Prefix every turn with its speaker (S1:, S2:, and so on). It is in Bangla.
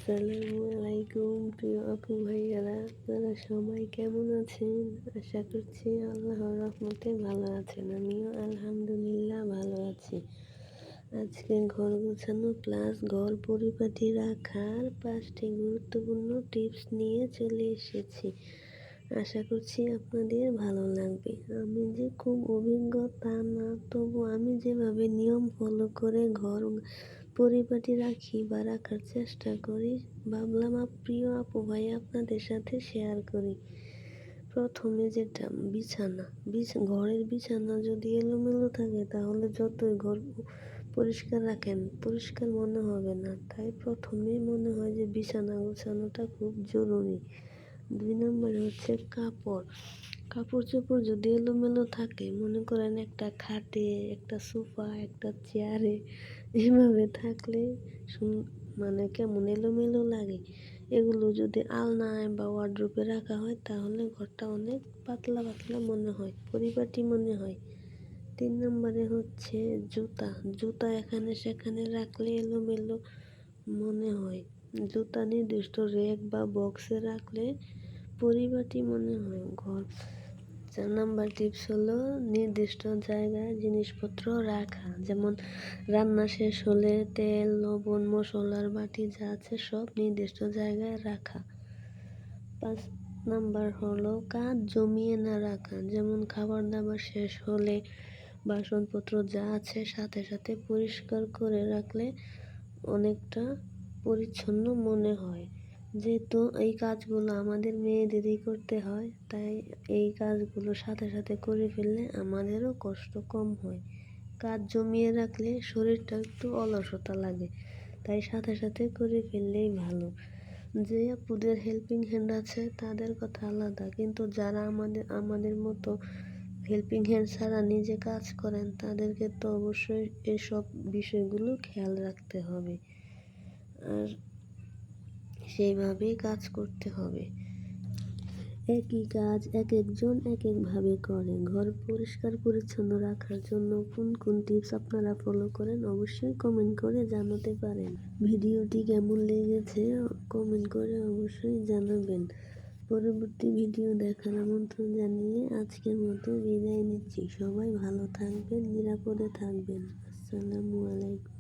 S1: আসসালামু আলাইকুম প্রিয় আপু ভাইয়ারা, আপনারা সবাই কেমন আছেন? আশা করছি আল্লাহর রহমতে ভালো আছেন। আমিও আলহামদুলিল্লাহ ভালো আছি। আজকে ঘর গোছানো প্লাস ঘর পরিপাটি রাখার 5টি গুরুত্বপূর্ণ টিপস নিয়ে চলে এসেছি। আশা করছি আপনাদের ভালো লাগবে। আমি যে খুব অভিজ্ঞ তা না, তবু আমি যেভাবে নিয়ম ফলো করে ঘর পরিপাটি রাখি বা রাখার চেষ্টা করি, ভাবলাম প্রিয় আপু ভাই আপনাদের সাথে শেয়ার করি। প্রথমে যেটা, বিছানা। ঘরের বিছানা যদি এলোমেলো থাকে তাহলে যতই ঘর পরিষ্কার রাখেন পরিষ্কার মনে হবে না। তাই প্রথমে মনে হয় যে বিছানা গোছানোটা খুব জরুরি। 2 নম্বরে হচ্ছে কাপড়। কাপড় চোপড় যদি এলোমেলো থাকে, মনে করেন একটা খাটে, একটা সোফা, একটা চেয়ারে এভাবে থাকলে মানে কেমন এলোমেলো লাগে। এগুলো যদি আলনায় বা ওয়ার্ড্রোবে রাখা হয় তাহলে ঘরটা অনেক পাতলা পাতলা মনে হয়, পরিপাটি মনে হয়। 3 নম্বরে হচ্ছে জুতা। জুতা এখানে সেখানে রাখলে এলোমেলো মনে হয়। জুতা নির্দিষ্ট রেক বা বক্সে রাখলে পরিপাটি মনে হয় ঘর। 4 নাম্বার টিপস হলো নির্দিষ্ট জায়গায় জিনিসপত্র রাখা, যেমন রান্না শেষ হলে তেল, লবণ, মশলার বাটি যা আছে সব নির্দিষ্ট জায়গায় রাখা। 5 নাম্বার হলো কাজ জমিয়ে না রাখা, যেমন খাবার দাবার শেষ হলে বাসনপত্র যা আছে সাথে সাথে পরিষ্কার করে রাখলে অনেকটা পরিচ্ছন্ন মনে হয়। যেহেতু এই কাজগুলো আমাদের মেয়েদেরই করতে হয়, তাই এই কাজগুলো সাথে সাথে করে ফেললে আমাদেরও কষ্ট কম হয়। কাজ জমিয়ে রাখলে শরীরটা একটু অলসতা লাগে, তাই সাথে সাথে করে ফেললেই ভালো। যে আপুদের হেল্পিং হ্যান্ড আছে তাদের কথা আলাদা, কিন্তু যারা আমাদের মতো হেল্পিং হ্যান্ড ছাড়া নিজে কাজ করেন তাদেরকে তো অবশ্যই এসব বিষয়গুলো খেয়াল রাখতে হবে আর সেইভাবেই কাজ করতে হবে। একই কাজ এক একজন এক একভাবে করে। ঘর পরিষ্কার পরিচ্ছন্ন রাখার জন্য কোন কোন টিপস আপনারা ফলো করেন অবশ্যই কমেন্ট করে জানাতে পারেন। ভিডিওটি কেমন লেগেছে কমেন্ট করে অবশ্যই জানাবেন। পরবর্তী ভিডিও দেখার আমন্ত্রণ জানিয়ে আজকের মতো বিদায় নিচ্ছি। সবাই ভালো থাকবেন, নিরাপদে থাকবেন। আসসালামু আলাইকুম।